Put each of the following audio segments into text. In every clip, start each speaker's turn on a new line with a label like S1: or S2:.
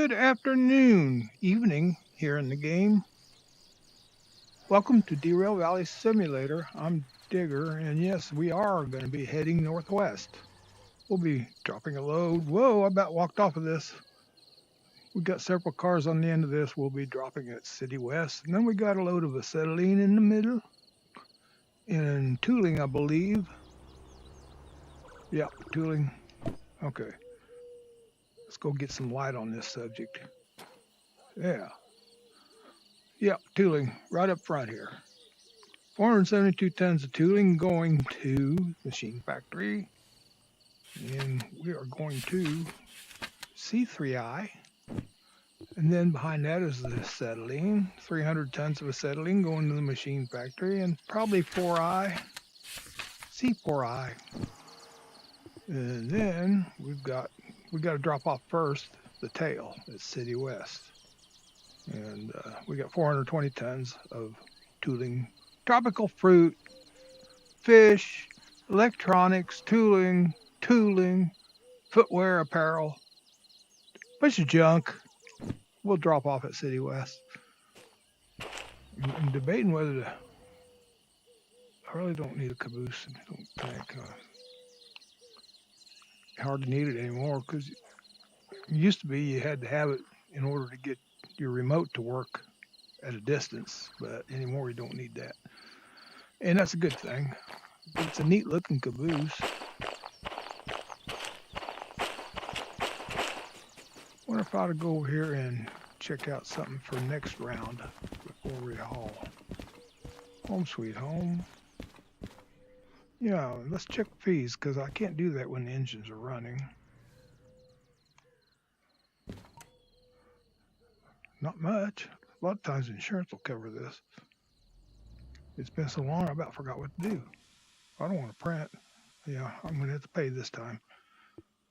S1: Good afternoon, evening here in the game. Welcome to Derail Valley Simulator. I'm Digger, and yes, we are going to be heading northwest. We'll be dropping a load. Whoa, I about walked off of this. We got several cars on the end of this. We'll be dropping at City West. And then we got a load of acetylene in the middle. In tooling, I believe. Yep, tooling. Okay. Let's go get some light on this subject. Yeah. Yep, tooling right up front here. 472 tons of tooling going to machine factory. And we are going to C3I. And then behind that is the acetylene. 300 tons of acetylene going to the machine factory. And probably 4I. C4I. And then we got to drop off first the tail at City West. And we got 420 tons of tooling, tropical fruit, fish, electronics, tooling, footwear, apparel, bunch of junk. We'll drop off at City West. I'm debating whether to. I really don't need a caboose. I don't think. Hardly need it anymore because it used to be you had to have it in order to get your remote to work at a distance, but anymore you don't need that. And that's a good thing. It's a neat looking caboose. Wonder if I ought to go over here and check out something for next round before we haul. Home sweet home. Yeah, let's check fees because I can't do that when the engines are running. Not much. A lot of times insurance will cover this. It's been so long I about forgot what to do. I don't want to print. Yeah, I'm going to have to pay this time.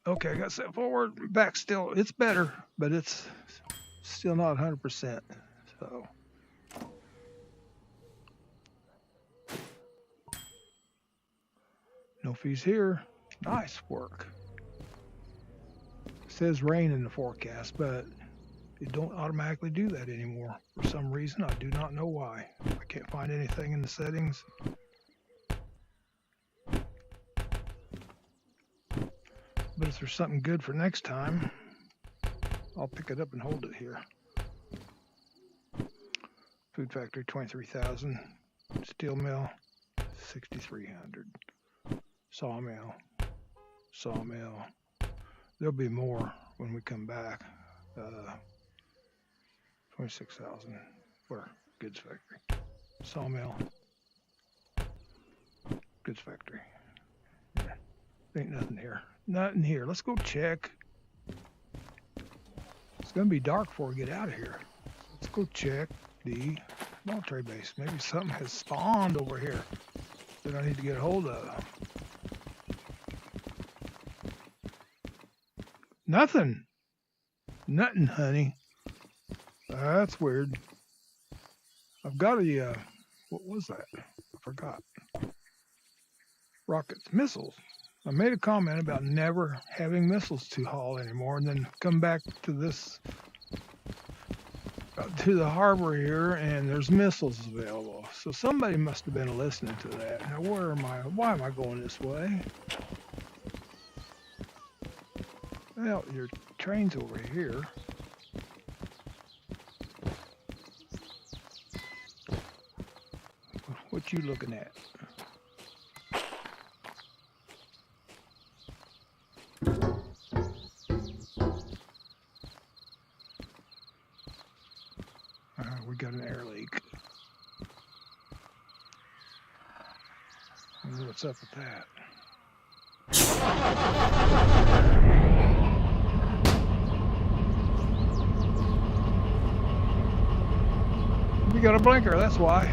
S1: Okay, I got set forward. Back still. It's better, but it's still not 100%. So. No fees here. Nice work. It says rain in the forecast, but it don't automatically do that anymore. For some reason, I do not know why. I can't find anything in the settings. But if there's something good for next time, I'll pick it up and hold it here. Food factory, 23,000. Steel mill, 6,300. Sawmill. There'll be more when we come back. 26,000 for goods factory. Sawmill. Goods factory. Yeah. Ain't nothing here. Nothing here. Let's go check. It's gonna be dark before we get out of here. Let's go check the military base. Maybe something has spawned over here that I need to get a hold of. Nothing, honey. That's weird. I've got a, what was that? I forgot. Rockets, missiles. I made a comment about never having missiles to haul anymore, and then come back to this, to the harbor here, and there's missiles available. So somebody must have been listening to that. Now, where am I? Why am I going this way? Well, your train's over here. What you looking at? We got an air leak. I wonder what's up with that. We got a blinker, that's why.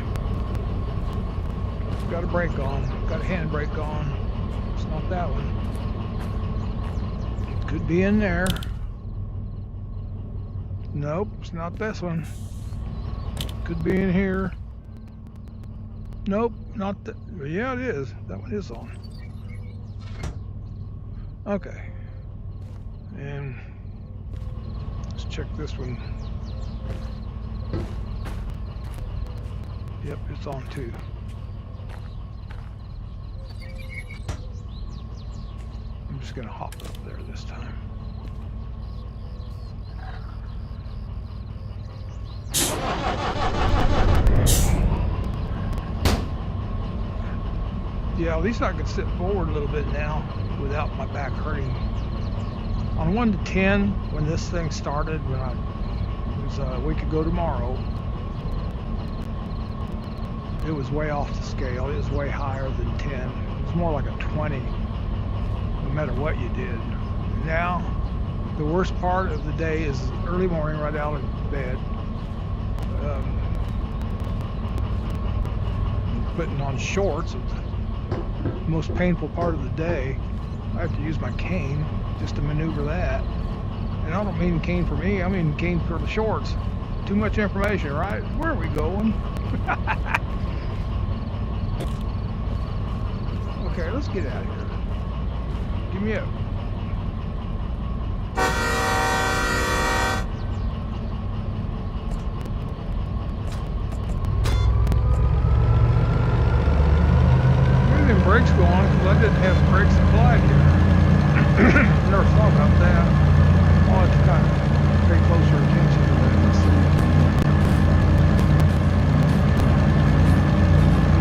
S1: Got a brake on, got a handbrake on. It's not that one. It could be in there. Nope, it's not this one. Could be in here. Nope, not that. Yeah, it is. That one is on. Okay. And check this one. Yep, it's on too. I'm just gonna hop up there this time. Yeah, at least I could sit forward a little bit now without my back hurting. On 1 to 10, when this thing started, when it was a week ago tomorrow, it was way off the scale. It was way higher than 10. It was more like a 20, no matter what you did. Now, the worst part of the day is early morning, right out of bed. Putting on shorts. The most painful part of the day. I have to use my cane just to maneuver that. And I don't mean cane for me, I mean cane for the shorts. Too much information, right? Where are we going? Okay, let's get out of here. Give me a... brakes go on because I didn't have brakes applied here. Never thought about that. I'll have to kind of pay closer attention to that. Let's see.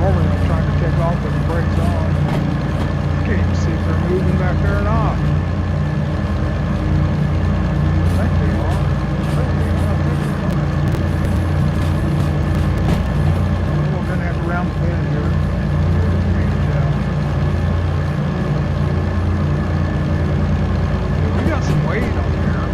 S1: Normally I'm trying to take off with the brakes on. I can't even see if they're moving back there or not. I think they are. We're going to have to round the bend here. Some weight on here.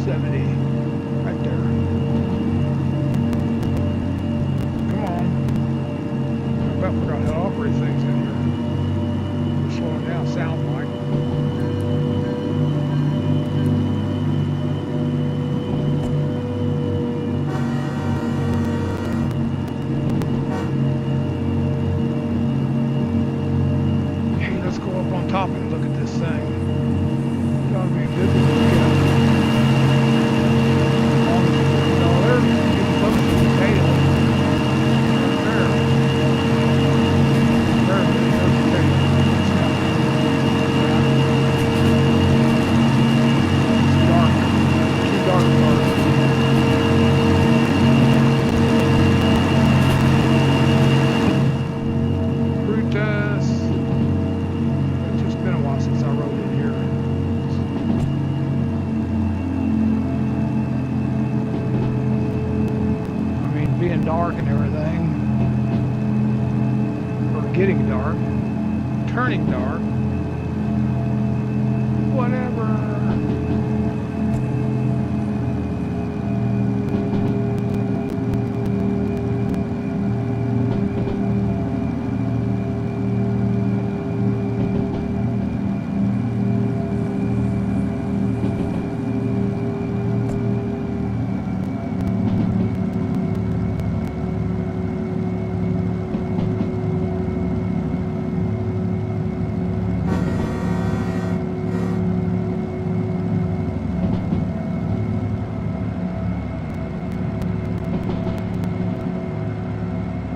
S1: 70. Right there. Come on. I about forgot how to operate things in here. We're slowing down, sounds like. Hey, let's go up on top and look at this thing. It's gotta be a good one to look at. No, they're getting close to the tail. Right there. There it is, there's the tail. It's dark. Too dark for us. Brutus. It's just been a while since I rode in here. I mean, being dark and everything, or getting dark, turning dark, whatever.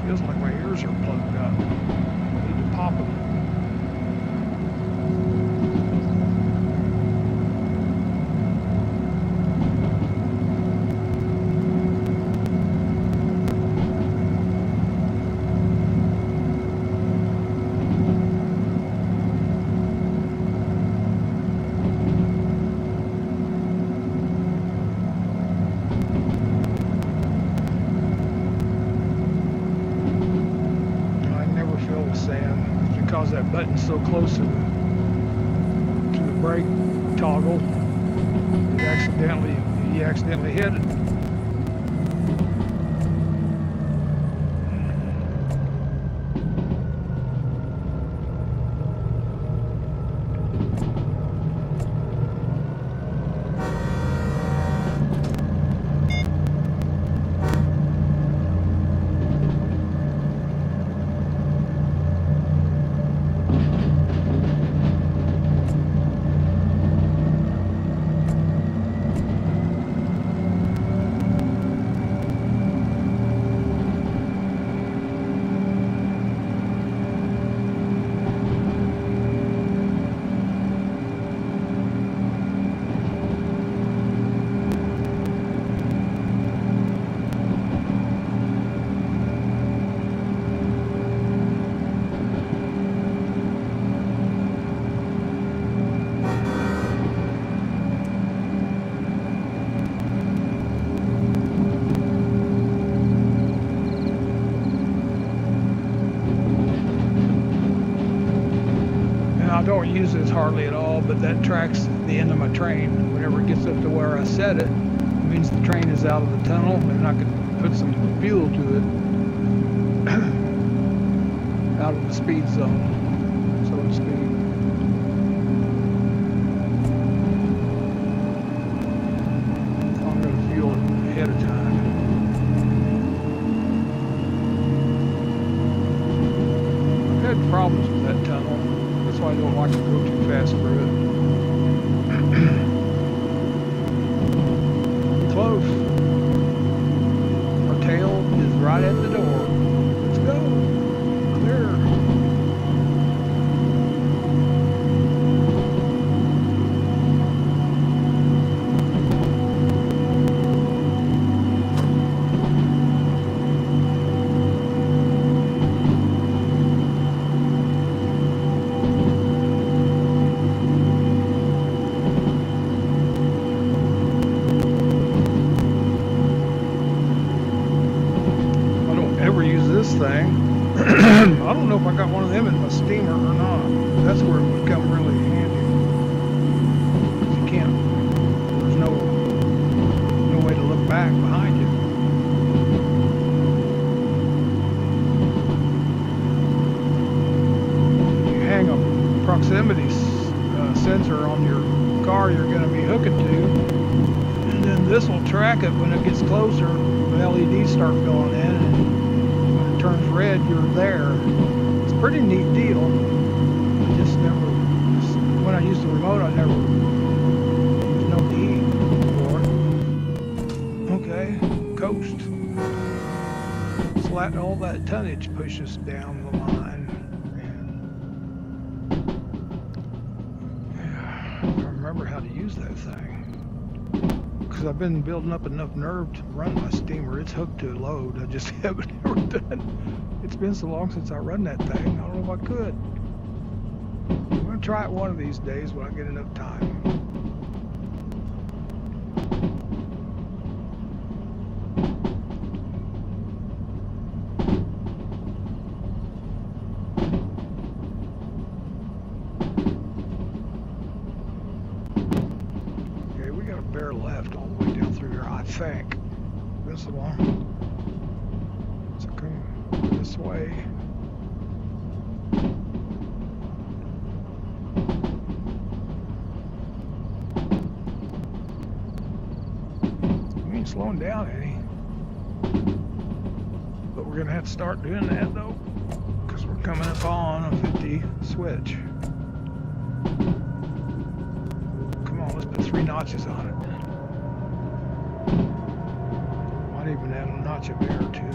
S1: Feels like my ears are plugged up. I need to pop them. I never feel the sand. It's because that button's so close to the brake toggle. You accidentally hit it. I don't use this hardly at all, but that track's the end of my train. Whenever it gets up to where I set it, it means the train is out of the tunnel and I can put some fuel to it out of the speed zone, so to speak. I'm going to fuel it ahead of time. I've had problems with that tunnel. That's why I don't like to go too fast through it. Close. Our tail is right at the door. Let's go. Clear. This thing. I don't know if I got one of them in my steamer or not. That's where it would come really handy. You can't, there's no be hooking to. And then this will track it when it gets closer. The LEDs start going in, and when it turns red, you're there. It's a pretty neat deal. I just never, when I used the remote, I never, there's no need for it. Okay, coast. Let's let all that tonnage push us down the line. I remember how to use that thing. Because I've been building up enough nerve to run my steamer. It's hooked to a load. I just haven't ever done. It's been so long since I run that thing. I don't know if I could. I'm going to try it one of these days when I get enough time. Okay, we got a bear left all the way down through here, I think. This one. So come this way. We ain't slowing down any. But we're going to have to start doing that though, because we're coming up on a 50 switch. Come on, let's put 3 notches on it. Might even add a notch of air too. I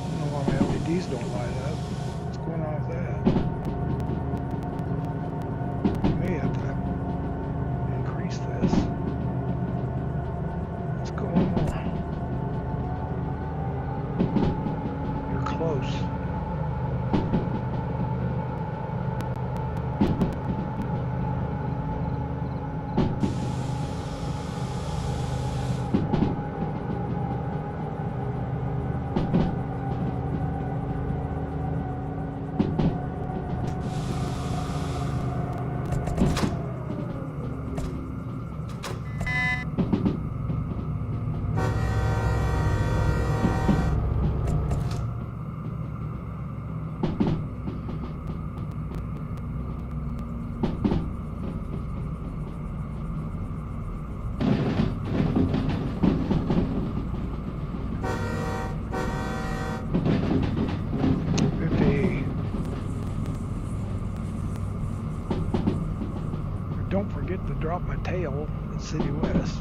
S1: don't know why my LEDs don't light up. What's going on with that? I may have to increase this. Let's go one more. You're close. Don't forget to drop my tail at City West.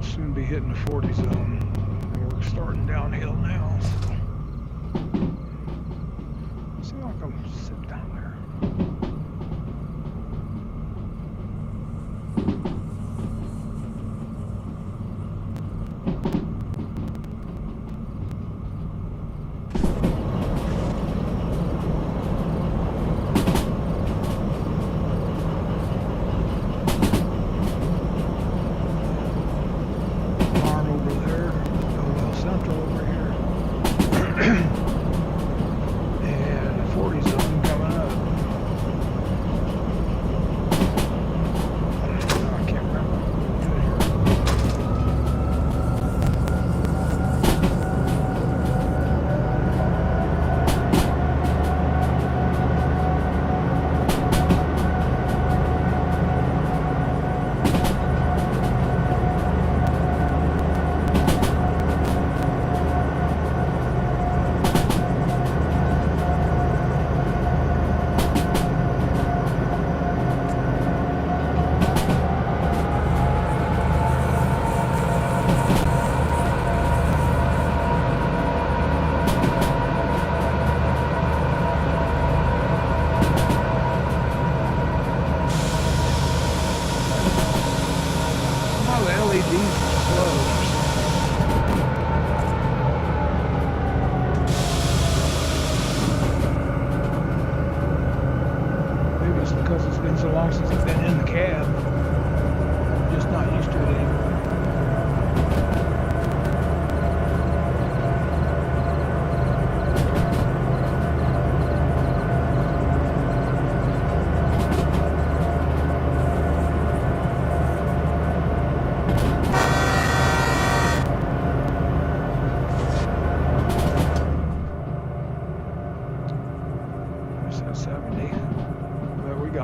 S1: Soon be hitting the 40 zone. And we're starting downhill now. So see if I can sit down there. Central over here.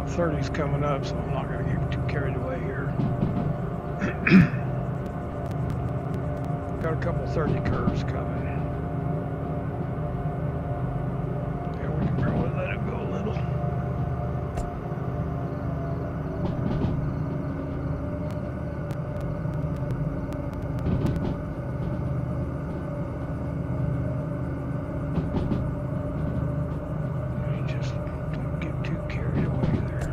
S1: got 30s coming up, so I'm not going to get too carried away here. Got a couple 30 curves coming. Yeah, we can probably let it go a little. Just don't get too carried away there.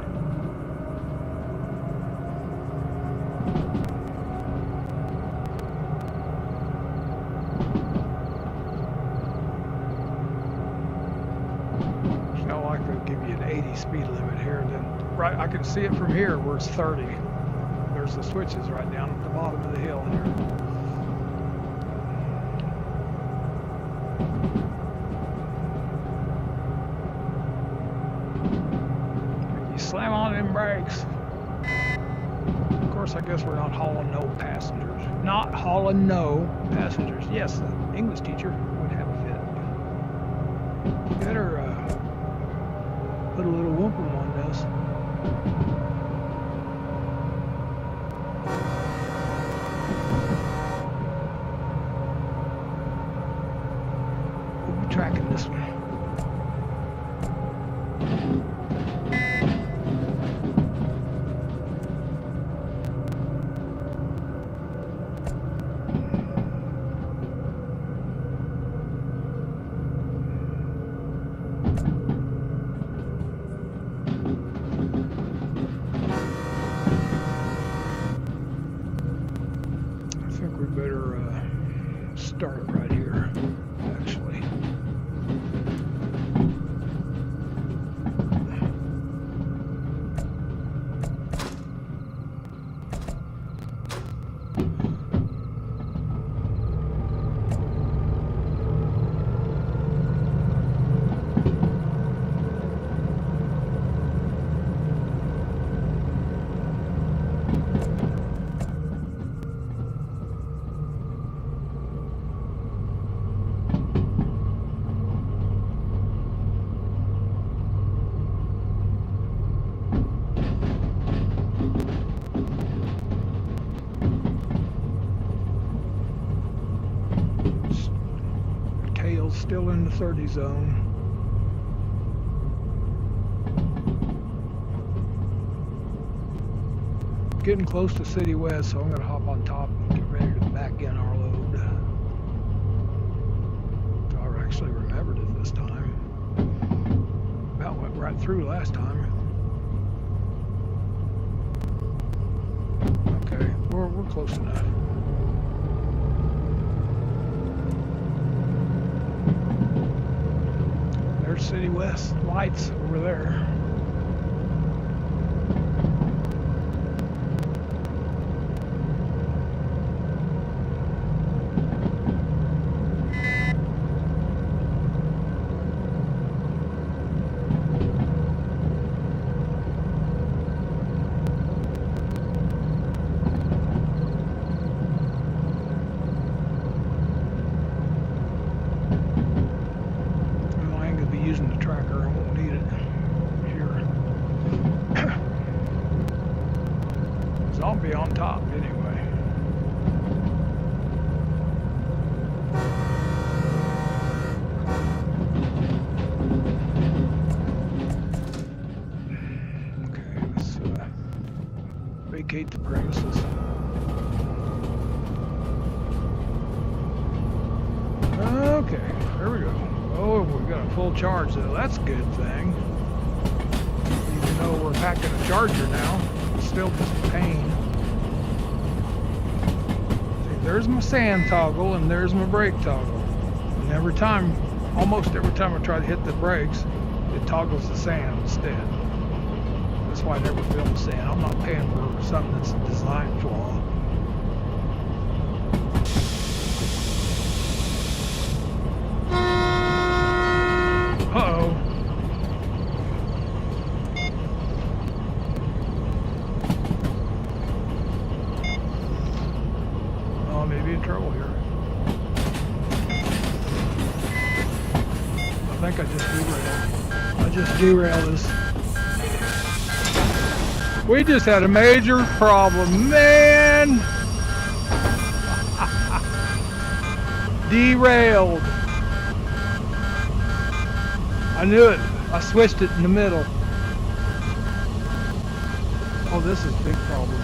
S1: Give you an 80 speed limit here, and then right, I can see it from here where it's 30. There's the switches right down at the bottom of the hill here. You slam on them brakes. Of course, I guess we're not hauling no passengers. Not hauling no passengers. Yes, the English teacher would have a fit. Better put a little whooping on this. We'll be tracking this one. Start right here, actually. Still in the 30 zone. Getting close to City West, so I'm going to hop on top and get ready to back in our load. I actually remembered it this time. About went right through last time. Okay, we're close enough. There's City West lights over there. Using the tracker, I won't need it here. So I'll be on top anyway. Okay, let's vacate the premises. Okay, there we go. Oh, we got a full charge though. That's a good thing. Even though we're packing a charger now, it's still just a pain. See, there's my sand toggle and there's my brake toggle. And every time, almost every time I try to hit the brakes, it toggles the sand instead. That's why I never build sand. I'm not paying for something that's a design flaw. Uh-oh. Oh, I may be in trouble here. I think I just derailed. I just derailed this. We just had a major problem, man. Derailed. I knew it. I switched it in the middle. Oh, this is a big problem.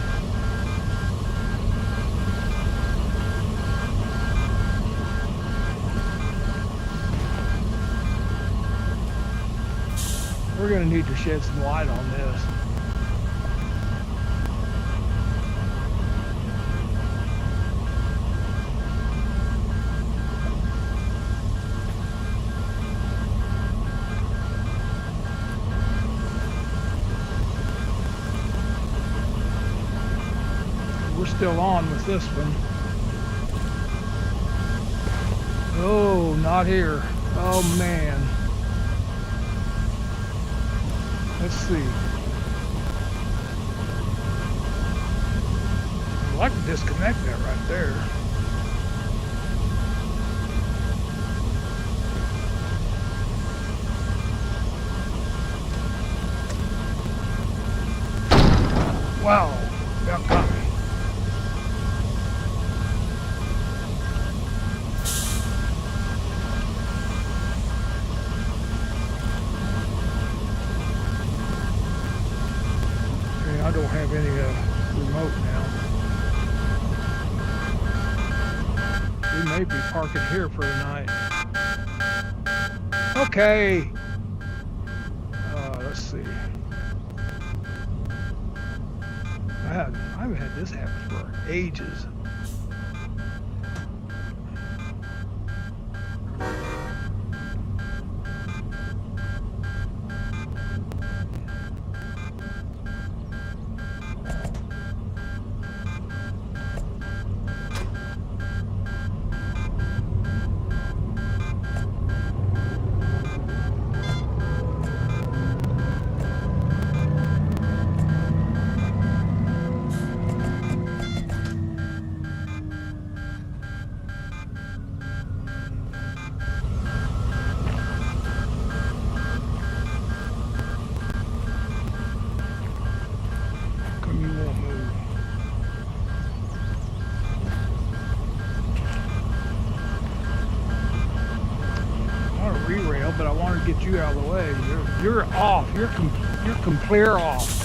S1: We're going to need to shed some light on this. We're still on with this one. Oh, not here. Oh, man. Let's see. I'd like to disconnect that right there. Wow, that got me. I don't have any remote now. We may be parking here for the night. Okay. Let's see. I haven't had this happen for ages. Derail, but I wanted to get you out of the way. You're off. You're clear off.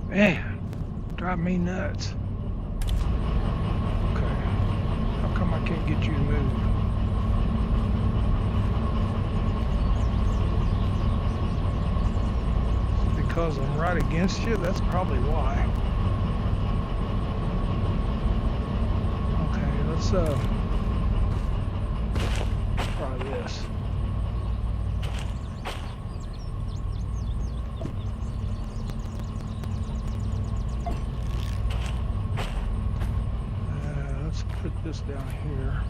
S1: Man, drive me nuts. Okay, how come I can't get you to move? Because I'm right against you? That's probably why. Okay, let's try this. Put this down here.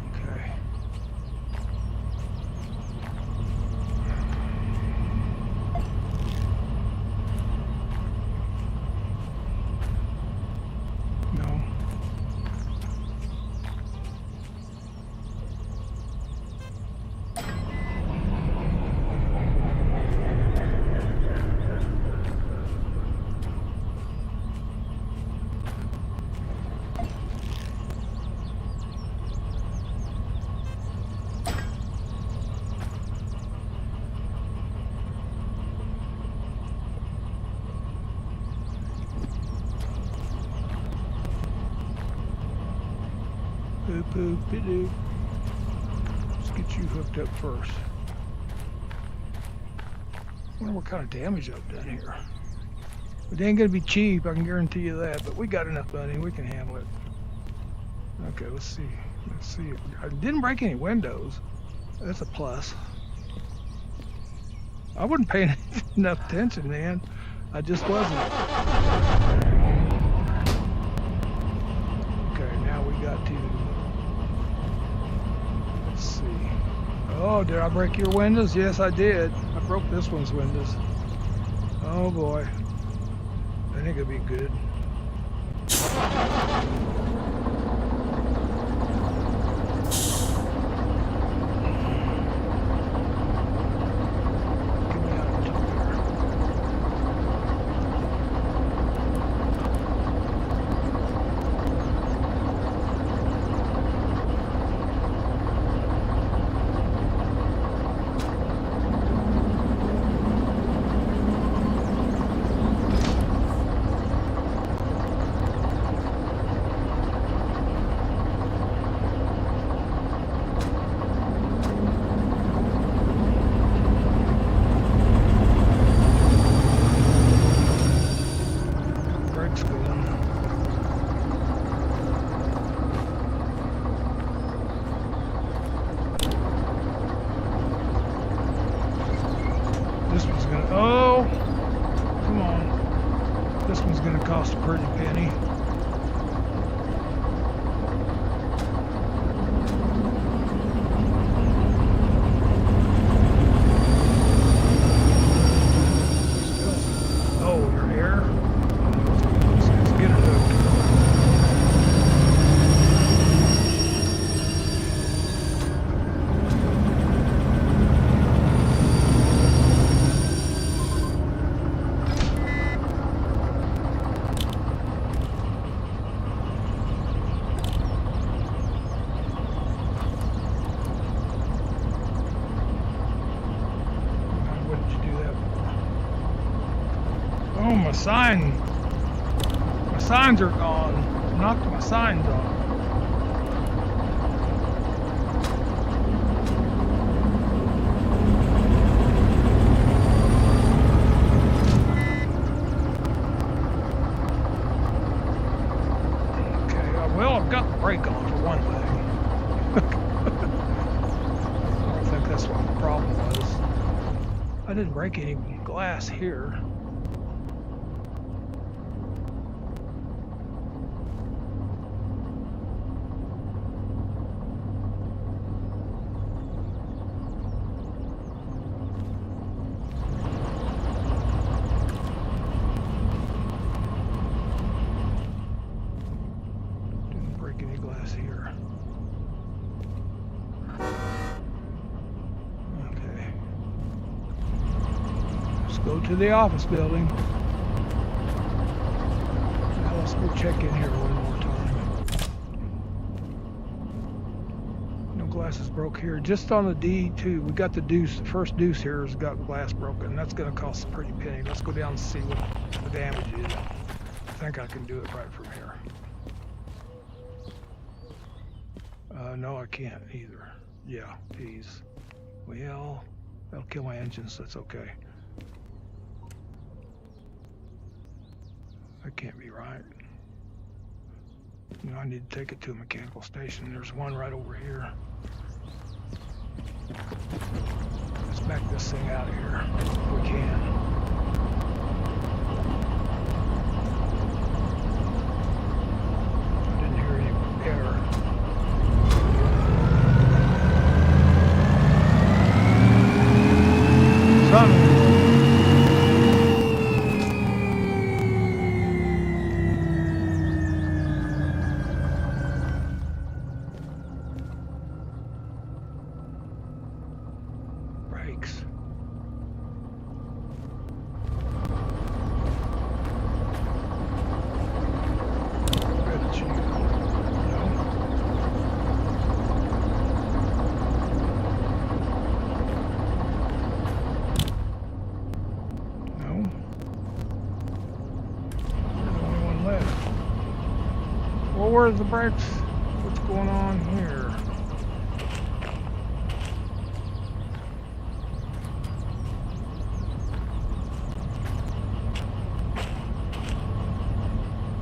S1: Okay. No. Boop, boop, boop. Let's get you hooked up first. Wonder what kind of damage I've done here. It ain't gonna be cheap, I can guarantee you that, but we got enough money, we can handle it. Okay, let's see. Let's see. I didn't break any windows. That's a plus. I wasn't paying enough attention, man. I just wasn't. Okay, now we got to. Let's see. Oh, did I break your windows? Yes, I did. I broke this one's windows. Oh boy. I think it'll be good. This one's gonna, oh, come on. This one's gonna cost a pretty penny. Oh, your hair? Let's get it hooked. Oh, my signs are gone. I knocked my signs off. Okay, well, I've got the brake on for one thing. I don't think that's what the problem was. I didn't break any glass here. Here. Okay. Let's go to the office building. Now let's go check in here one more time. No glasses broke here. Just on the D2, we got the deuce. The first deuce here has got glass broken. That's going to cost a pretty penny. Let's go down and see what the damage is. I think I can do it right from here. No, I can't either. Yeah, geez. Well, that'll kill my engine, so that's okay. That can't be right. You know, I need to take it to a mechanical station. There's one right over here. Let's back this thing out of here if we can. Brakes. Well, where's the brakes? What's going on here?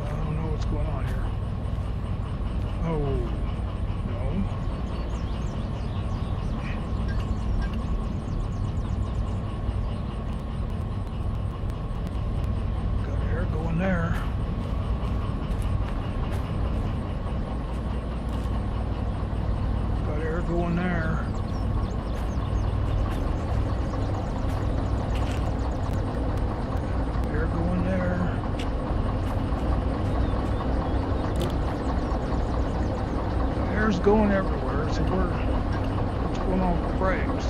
S1: I don't know what's going on here. Oh, no. going there. Air going there. Air's going everywhere, so what's going on with the brakes?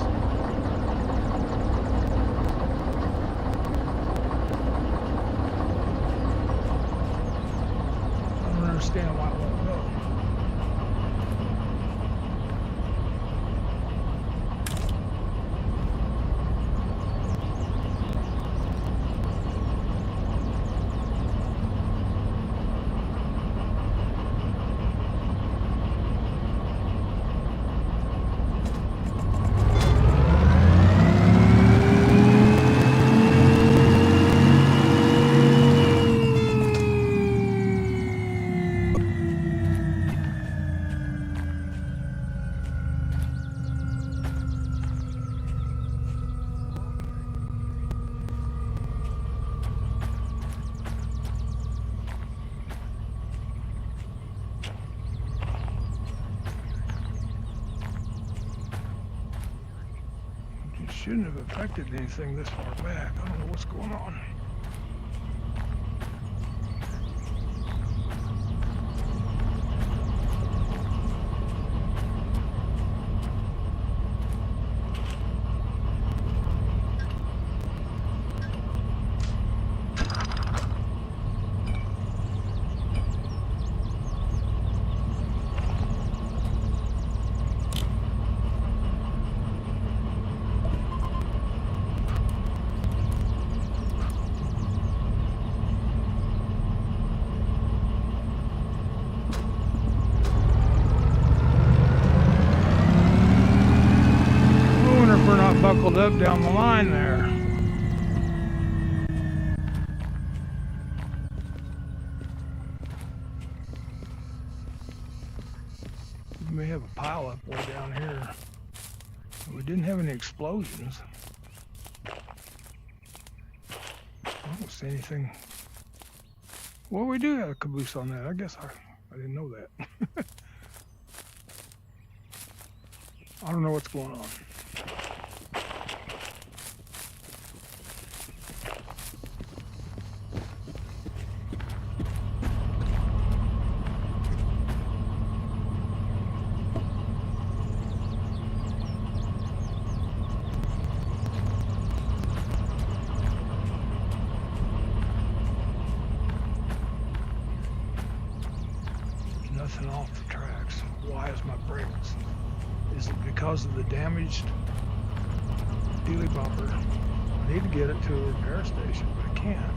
S1: I don't understand why it won't go. Shouldn't have affected anything this far back. I don't know what's going on. Buckled up down the line there. We may have a pile up way down here. We didn't have any explosions. I don't see anything. Well, we do have a caboose on that. I guess I didn't know that. I don't know what's going on. Nothing off the tracks. Why is my brakes? Is it because of the damaged dually bumper? I need to get it to a repair station, but I can't.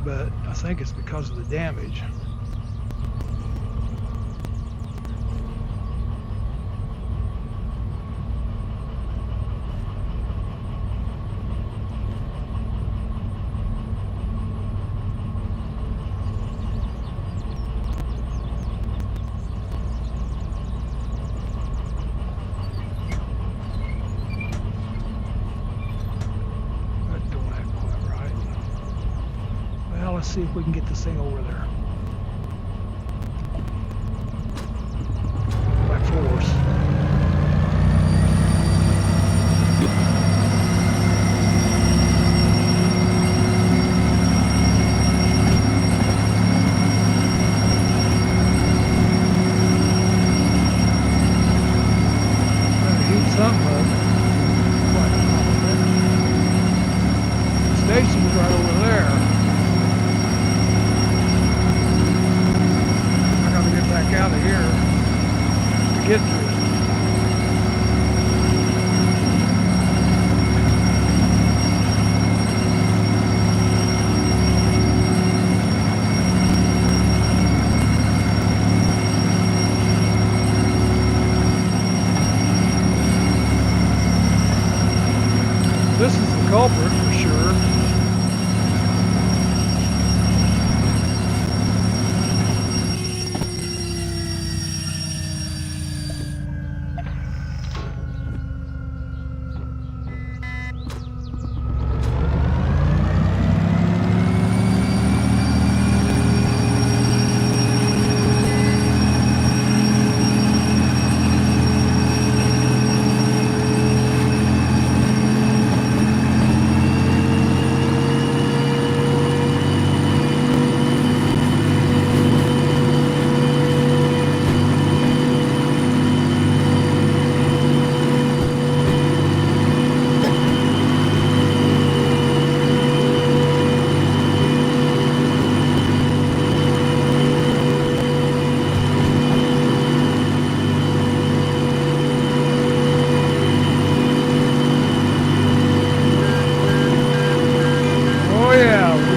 S1: But I think it's because of the damage. Let's see if we can get this thing over there. By force. Something up. The station's right over there. I gotta get back out of here to get to it. This is the culprit for sure.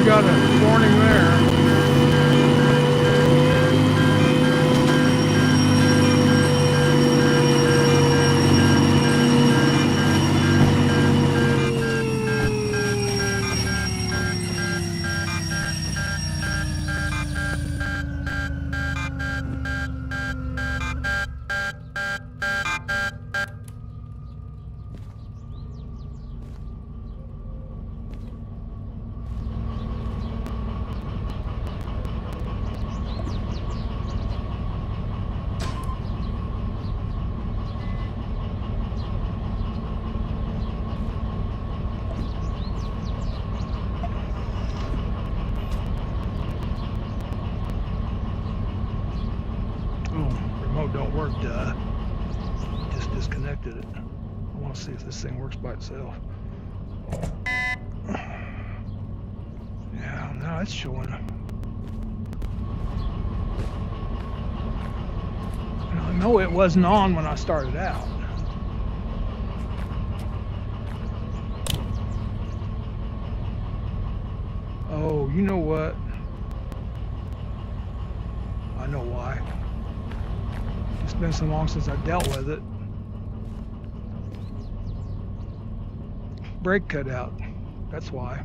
S1: Got a warning there. Don't work, just disconnected it. I want to see if this thing works by itself. Yeah, now it's showing. I know it wasn't on when I started out. Oh, you know what? I know why. It's been so long since I dealt with it. Brake cut out. That's why.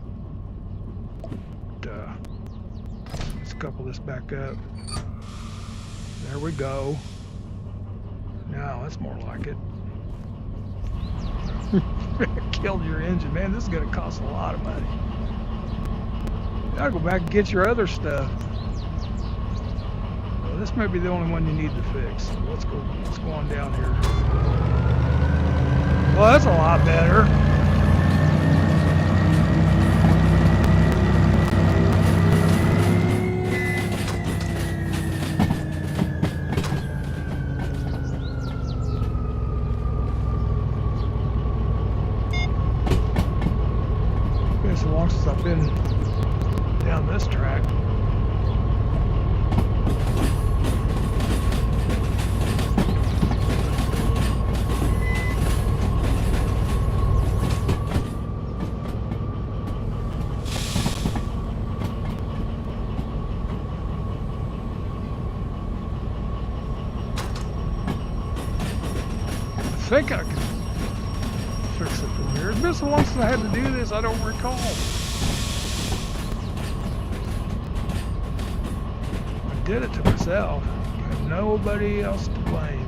S1: Let's couple this back up. There we go. Now that's more like it. Killed your engine, man. This is gonna cost a lot of money. You gotta go back and get your other stuff. This might be the only one you need to fix. So let's go on down here. Well, that's a lot better. It's been so long since I've been down this track. I think I can fix it from here. It's been so long since I had to do this, I don't recall. I did it to myself. I have nobody else to blame.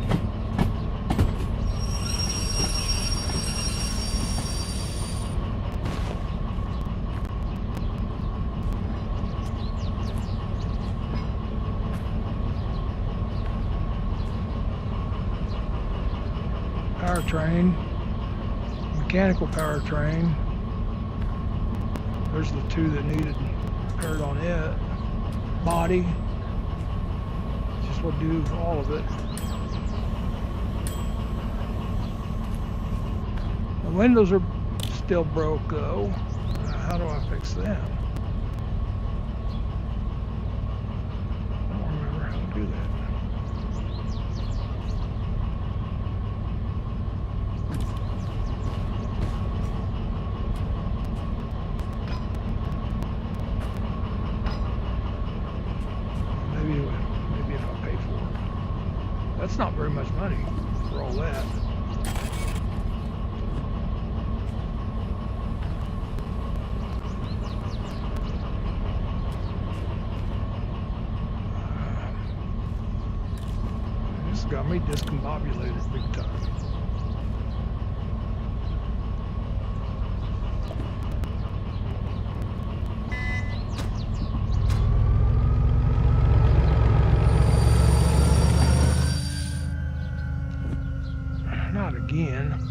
S1: powertrain, mechanical powertrain. There's the two that needed repaired on it. Body. Just would do all of it. The windows are still broke though. How do I fix them? I don't remember how to do that. Maybe if I pay for it. That's not very much money for all that. Got me discombobulated big time. Not again.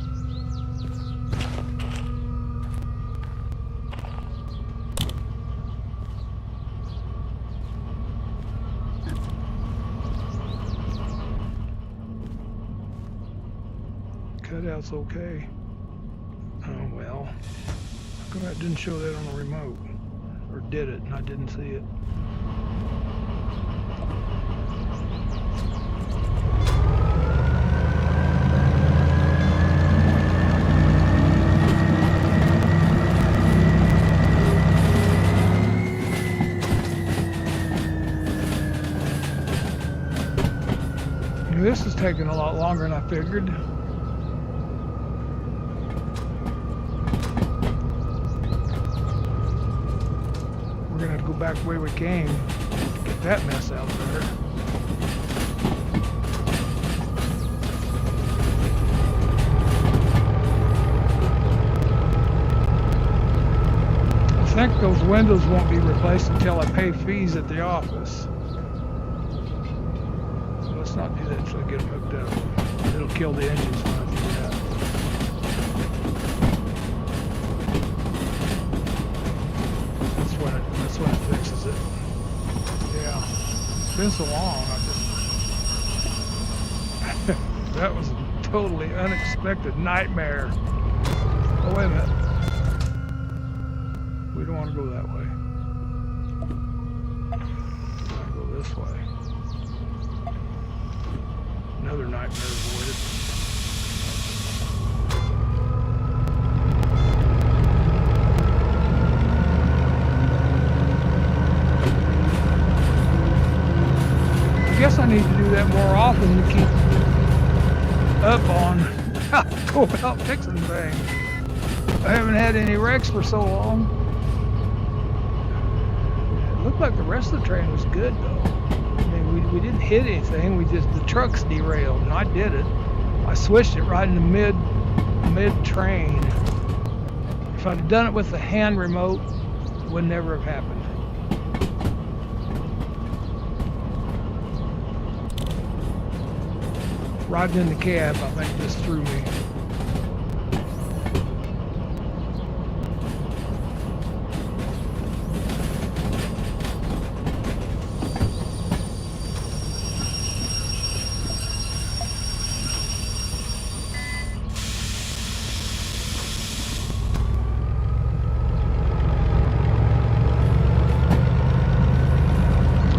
S1: Cutout's okay. Oh well. How come that didn't show that on the remote? Or did it and I didn't see it? This is taking a lot longer than I figured. We're gonna have to go back the way we came to get that mess out there. I think those windows won't be replaced until I pay fees at the office. Let's not do that until I get them hooked up. It'll kill the engines when I do that. That's when it fixes it. Yeah. It's been so long, that was a totally unexpected nightmare. Oh, wait a minute. We don't want to go that way. We want to go this way. Another nightmare avoided. I guess I need to do that more often to keep up on go out fixing things. I haven't had any wrecks for so long. It looked like the rest of the train was good though. We didn't hit anything. The truck's derailed, and I did it. I switched it right in the mid train. If I'd have done it with the hand remote, it would never have happened. Riding in the cab, I think, just threw me.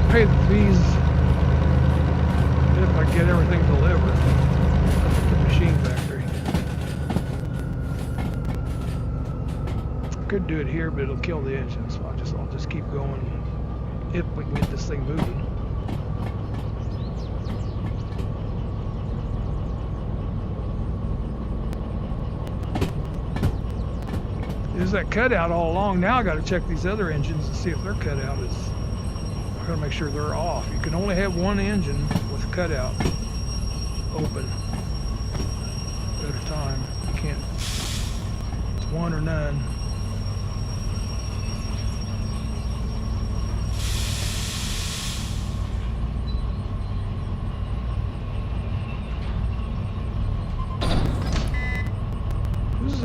S1: Pay the fees if I get everything delivered at the machine factory. Could do it here, but it'll kill the engine, so I'll just keep going if we can get this thing moving. There's that cutout all along. Now I got to check these other engines to see if their cutout is. I gotta make sure they're off. You can only have one engine with a cutout open at a time. You can't. It's one or none.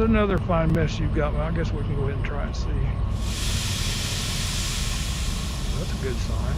S1: another fine mess you've got. Well, I guess we can go ahead and try and see. That's a good sign.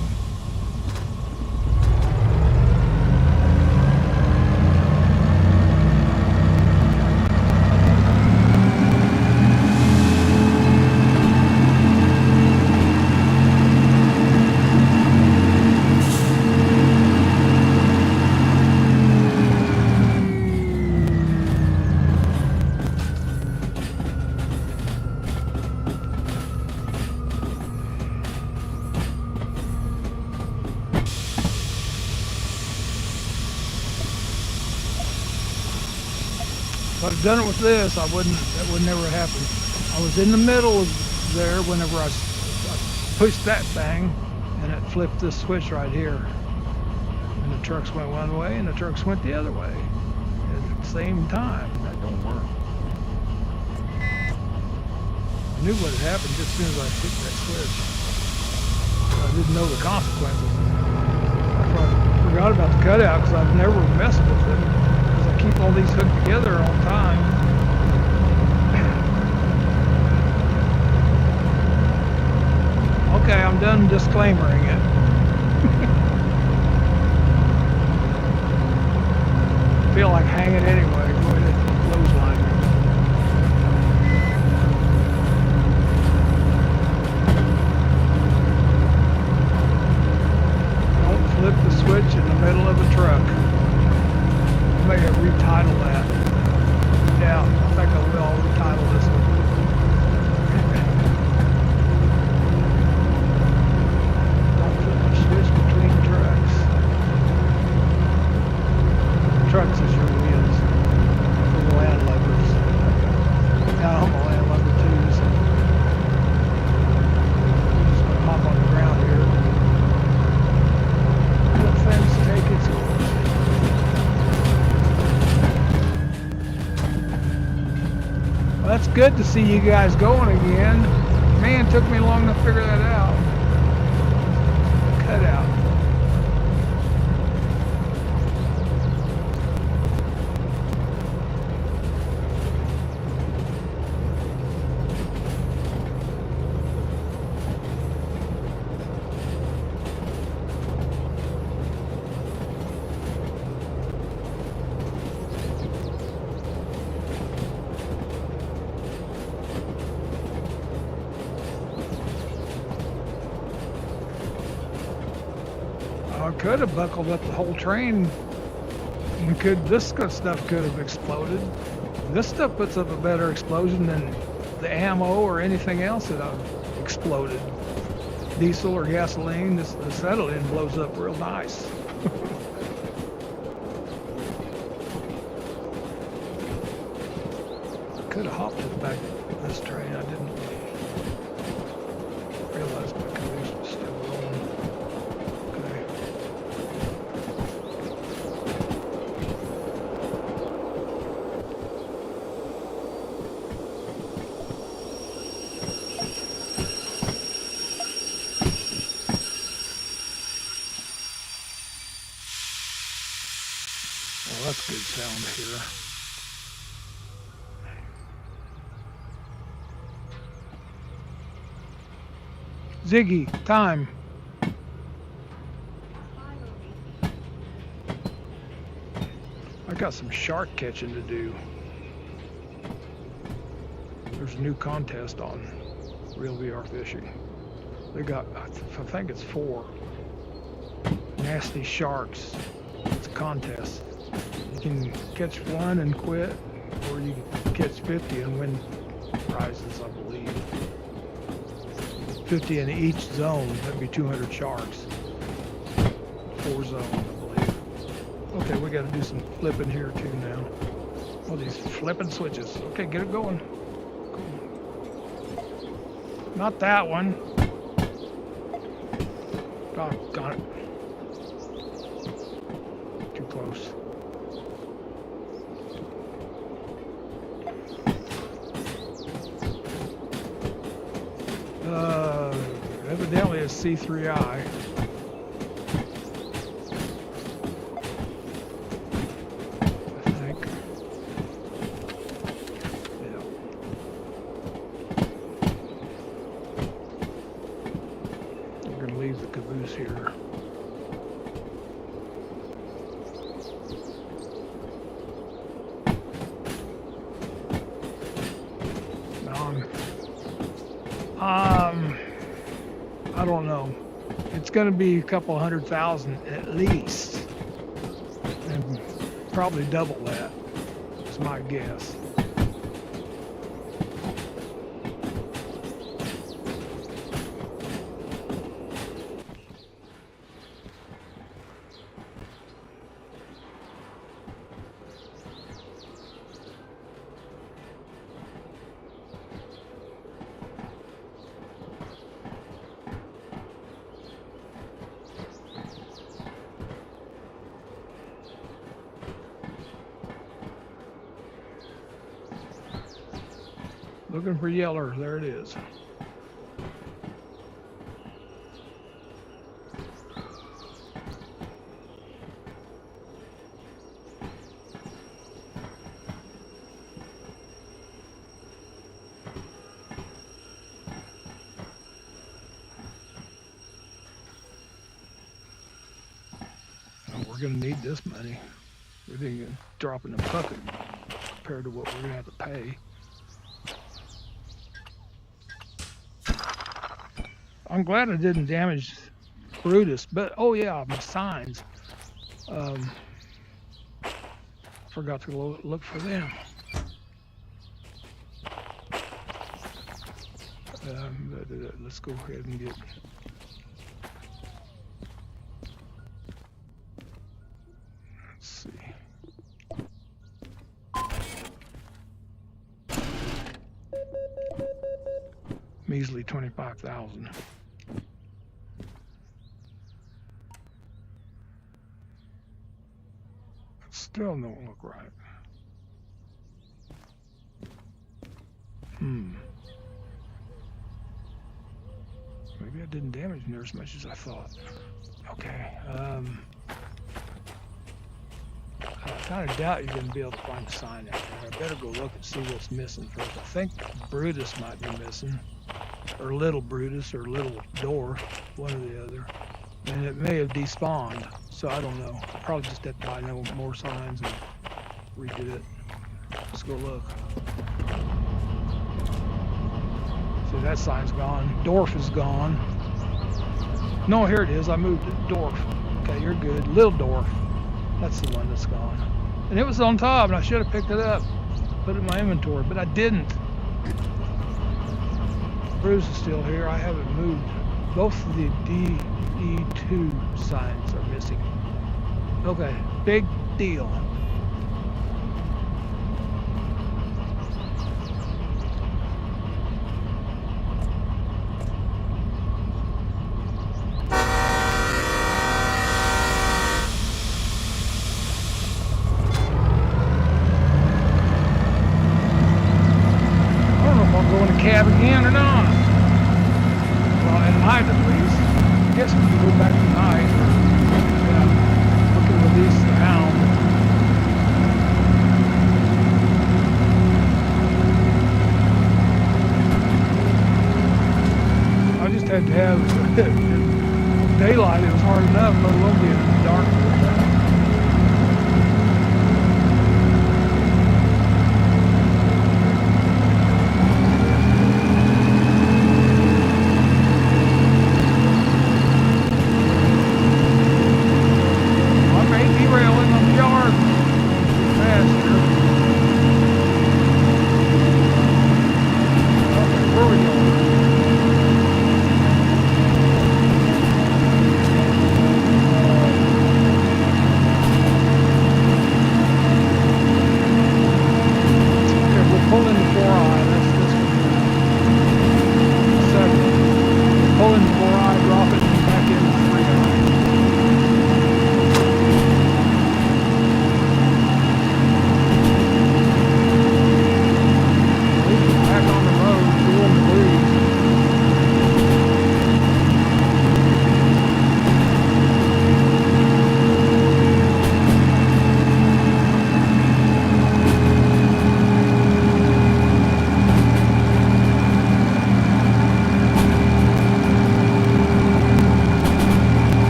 S1: If I'd have done it with this, that would never happen. I was in the middle of there whenever I pushed that thing, and it flipped this switch right here. And the trucks went one way, and the trucks went the other way at the same time. That don't work. I knew what had happened just as soon as I hit that switch. I didn't know the consequences. I forgot about the cutout because I've never messed with it. I keep all these hooked together all the time. Okay, I'm done disclaimering it. Feel like hanging anyway. Go ahead and clothesline me. Don't flip the switch in the middle of a truck. I may have retitled that. Yeah, I think I will retitle this one. Don't flip the switch between trucks. Trucks is your wheels for the landlubbers. Now I'm a landlubber too, so I'm just gonna hop on the ground here. Let things take its course. Well, that's good to see you guys going again. Man, it took me long to figure that out. Cut out. I could have buckled up the whole train. And this stuff could have exploded. This stuff puts up a better explosion than the ammo or anything else that I've exploded. Diesel or gasoline, this acetylene blows up real nice. I could have hopped to the back of this train. I didn't realize my caboose was still rolling. Okay. Well, that's good sound here. Ziggy, time. I got some shark catching to do. There's a new contest on Real VR Fishing. They got, I think it's 4 nasty sharks. It's a contest. You can catch 1 and quit, or you can catch 50 and win prizes, I believe. 50 in each zone, that'd be 200 sharks. 4 zones, I believe. Okay, we got to do some flipping here too now. Oh, these flipping switches. Okay, get it going. Cool. Not that one. Got it. Too close. Evidently a C3I. I think. Yeah. leave the caboose here. I don't know. It's going to be a couple 100,000 at least, and probably double that. Is my guess. Looking for Yeller. There it is. Oh, we're going to need this money. We're going to drop in the bucket compared to what we're going to have to pay. I'm glad I didn't damage Brutus, but oh yeah, my signs. Forgot to look for them. Let's go ahead and get. Let's see. Measly 25,000. Still don't look right. Maybe I didn't damage near as much as I thought. Okay. I kind of doubt you're going to be able to find a sign out there. I better go look and see what's missing first. I think Brutus might be missing, or Little Brutus, or Little Dwarf, one or the other. And it may have despawned, so I don't know. Probably just have to buy no more signs and redo it. Let's go look. See, that sign's gone. Dwarf is gone. No, here it is. I moved it. Dwarf. Okay, you're good. Little Dwarf. That's the one that's gone. And it was on top, and I should have picked it up, put it in my inventory, but I didn't. Bruce is still here. I haven't moved. Both of the DE2 signs are missing. Okay, big deal. Cab again or not? Well, at night at least. I guess we can go back tonight or we can release the hound. I just had to have daylight. It was hard enough, let alone being in the dark.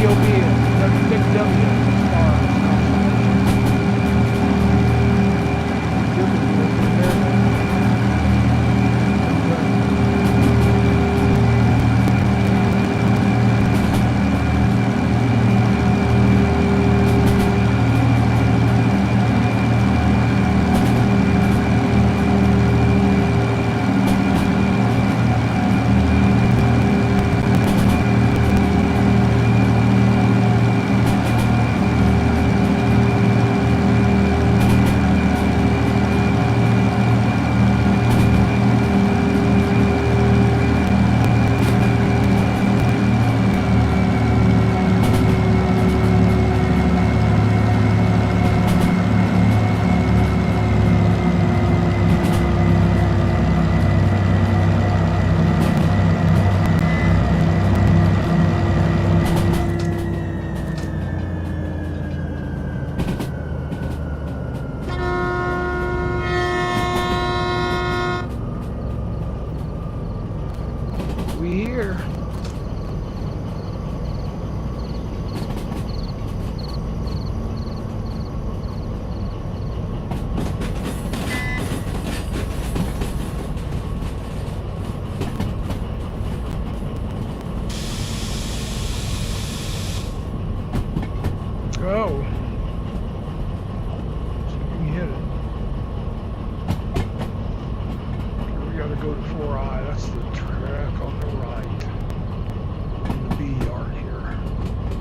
S1: still be a big W star constellation. Jupiter over there. We here. Go. See if we can hit it. We gotta go to 4I. That's the track on the right. In the B yard here.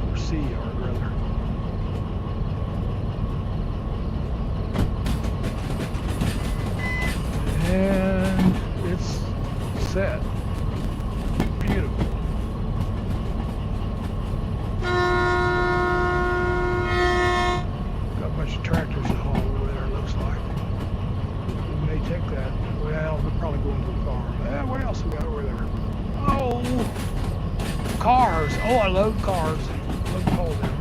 S1: Or C yard rather. And it's set. Beautiful. Got a bunch of tractors to haul over there, looks like. We may take that. Well, they're probably going to the farm. What else we got over there? Oh, cars. Oh, I love cars. Love to haul them.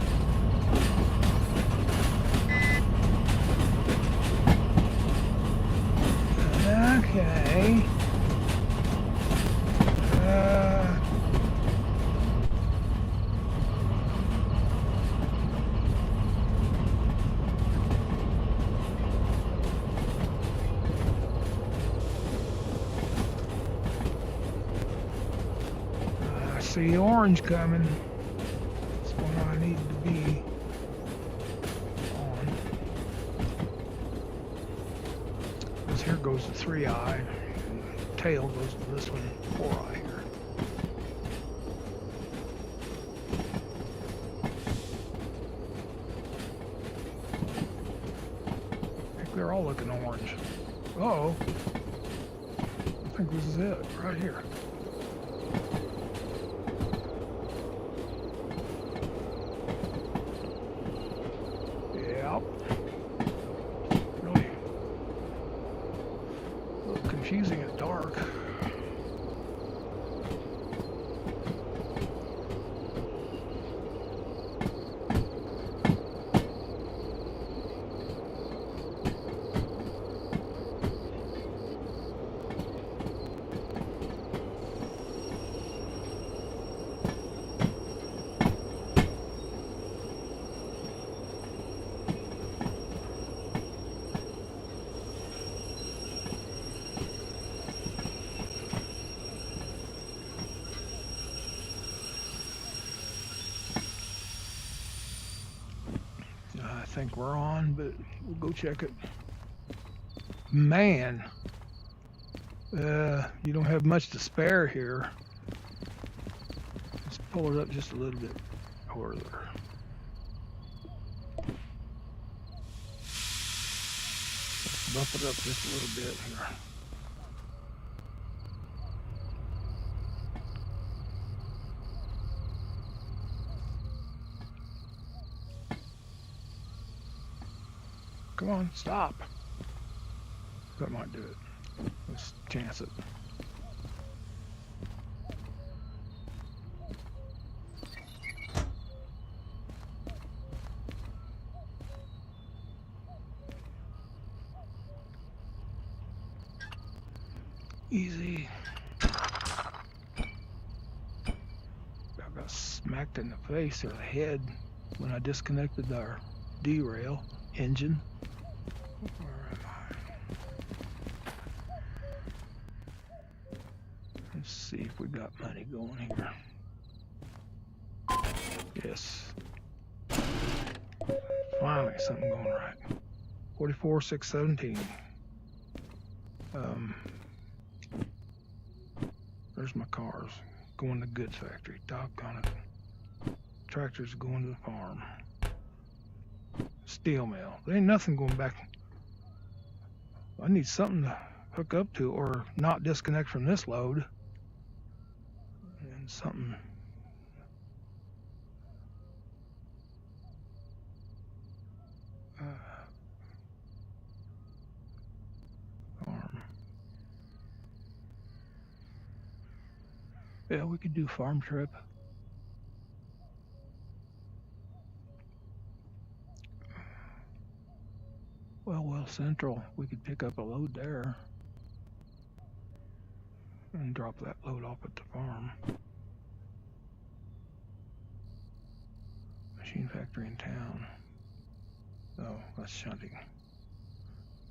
S1: Okay. I see orange coming. That's what I need to be on. Because here goes the 3I. And the tail goes to this one, 4I here. I think they're all looking orange. Uh-oh. I think this is it, right here. Yep. Really a little confusing at dark. I think we're on, but we'll go check it. Man, you don't have much to spare here. Let's pull it up just a little bit further. Let's bump it up just a little bit here. Come on, stop. That might do it. Let's chance it. Easy. Back up. got smacked in the face or the head when I disconnected our derail engine. Where am I? Let's see if we got money going here. Yes. Finally, something going right. 44,617. There's my cars going to goods factory. Doggone it. Tractors going to the farm. Steel mill. There ain't nothing going back. I need something to hook up to or not disconnect from this load. And something. Farm. Yeah, we could do farm trip. Well, Central, we could pick up a load there and drop that load off at the farm. Machine factory in town. Oh, that's shunting.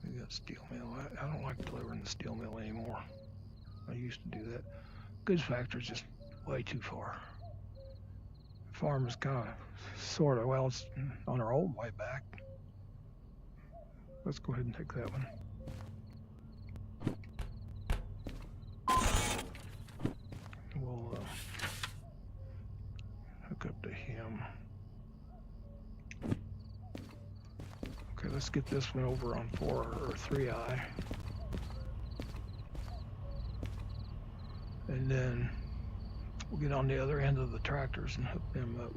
S1: We got steel mill. I don't like delivering the steel mill anymore. I used to do that. Goods factory's just way too far. Farm is kind of, sort of, well, it's on our old way back. Let's go ahead and take that one. We'll hook up to him. Okay, let's get this one over on 4 or 3i. And then we'll get on the other end of the tractors and hook them up.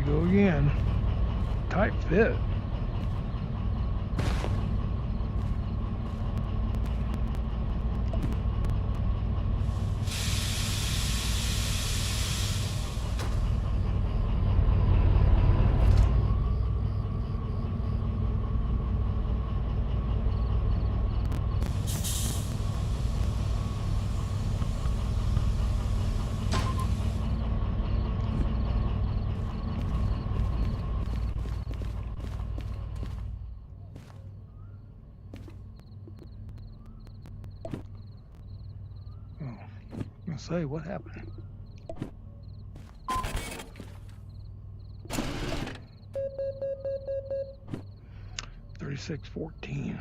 S1: Go again. Tight fit. Say what happened. $36.14.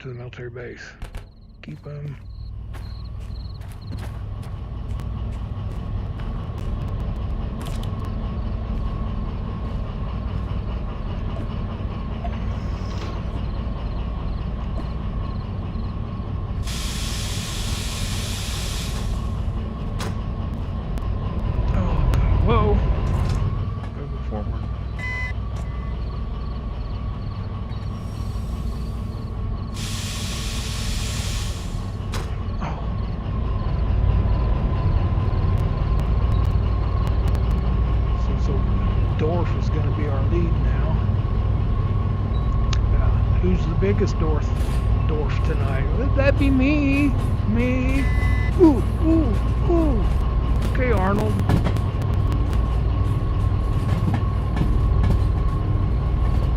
S1: to the military base. Keep them. Whoa! Moving forward. Oh. So Dorf is going to be our lead now. Who's the biggest Dorf tonight? Would that be me? Me? Ooh, ooh, ooh. Okay, Arnold.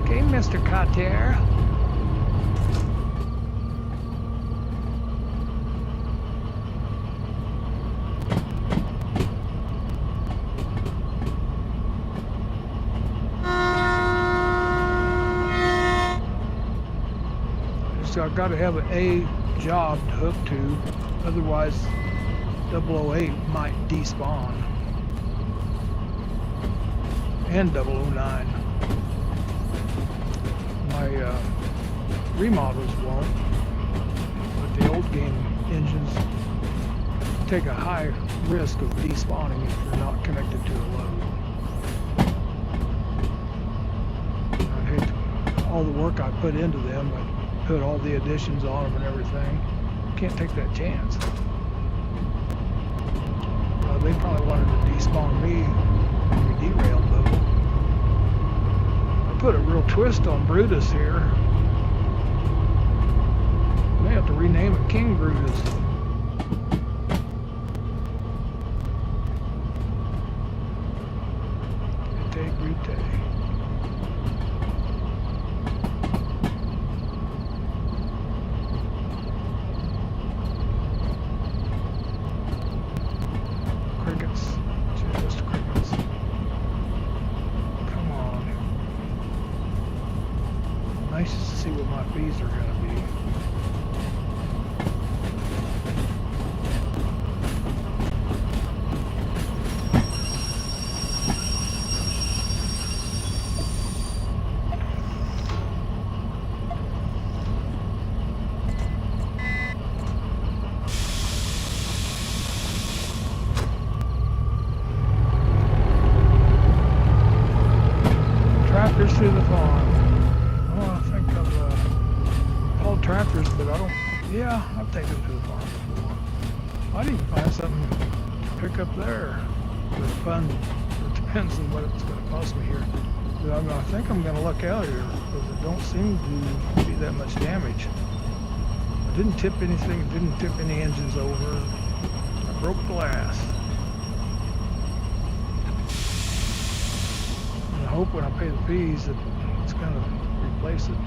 S1: Okay, Mr. Carter. So I've got to have an A job to hook to, otherwise 008 might despawn. And 009. My remodels won't, but the old game engines take a high risk of despawning if you're not connected to a load. I hate all the work I put into them. I put all the additions on them and everything. Can't take that chance. They probably wanted to despawn me when we derailed though. Put a real twist on Brutus here. May have to rename it King Brutus. Brute, Brute. Crickets. Just crickets. Come on. Nice to see what my bees are going to be. Tractors through the farm. Oh, I think I've hauled tractors, but I don't. Yeah, I've taken them to the farm before. I need to find something to pick up there for fun. It depends on what it's going to cost me here. But I think I'm going to luck out here because it don't seem to be that much damage. I didn't tip anything. Didn't tip any engines over. I broke glass. I hope when I pay the fees that it's going to replace it.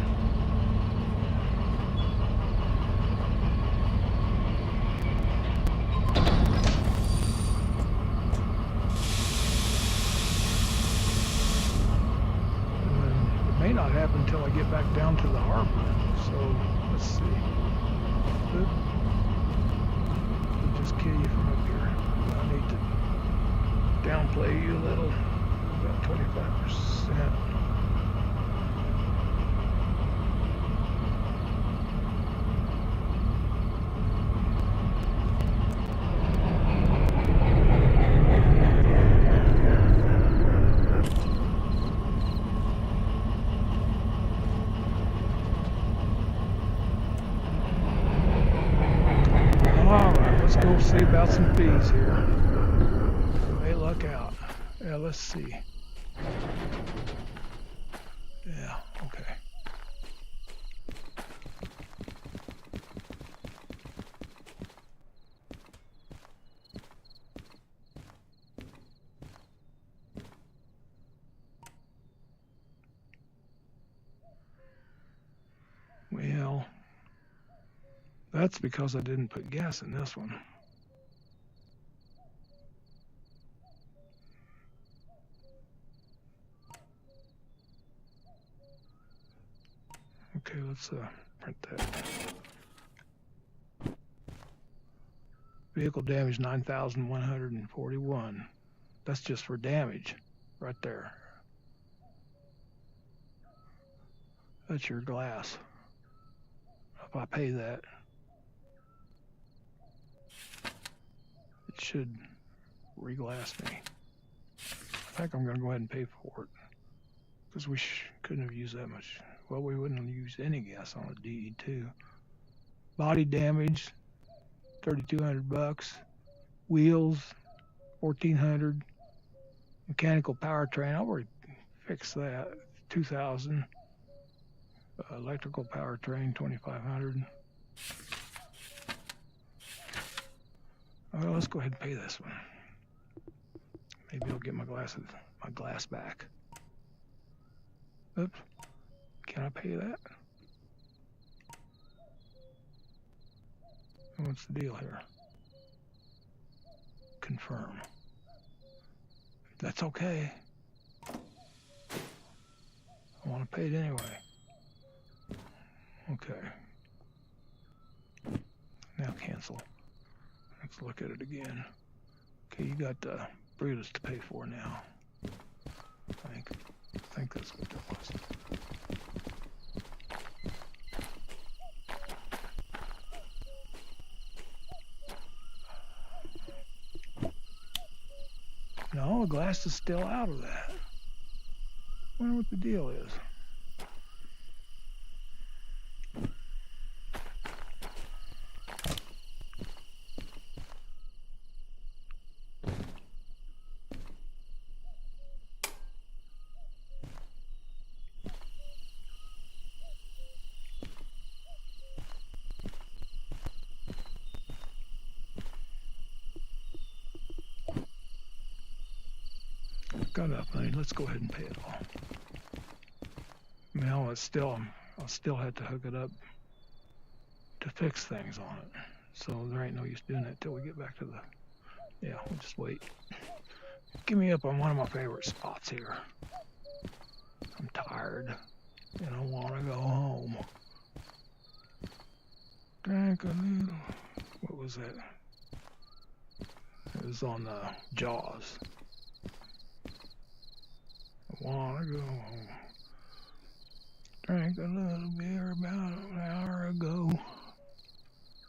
S1: And it may not happen until I get back down to the harbor. So let's see. Could just kill you from up here. I need to downplay you a little. About 25%. All right, let's go see about some fees here. May luck out. Yeah, let's see. Yeah, okay. Well, that's because I didn't put gas in this one. Okay, let's print that. Vehicle damage 9,141. That's just for damage right there. That's your glass. If I pay that, it should reglass me. I think I'm going to go ahead and pay for it because we couldn't have used that much. Well, we wouldn't have used any gas on a DE2. Body damage, $3,200. Wheels, $1,400. Mechanical powertrain, I already fixed that, $2,000. Electrical powertrain, $2,500. Well, let's go ahead and pay this one. Maybe I'll get my glass back. Oops. Can I pay that? What's the deal here? Confirm. That's okay. I want to pay it anyway. Okay. Now cancel. Let's look at it again. Okay, you got Brutus to pay for now. I think that's what that was. No, the glass is still out of that. I wonder what the deal is. Got enough money. Let's go ahead and pay it all. Now I'll still have to hook it up to fix things on it. So there ain't no use doing that till we get back to the. Yeah, we'll just wait. Give me up on one of my favorite spots here. I'm tired and I want to go home. Drink a little. What was that? It was on Jaws. I want to go home. Drank a little beer about an hour ago.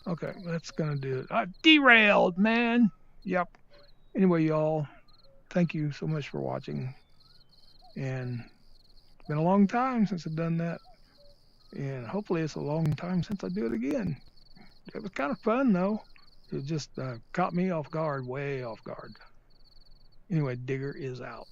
S1: Okay, that's going to do it. Derailed, man. Yep. Anyway, y'all, thank you so much for watching. And it's been a long time since I've done that. And hopefully it's a long time since I do it again. It was kind of fun, though. It just caught me off guard, way off guard. Anyway, Digger is out.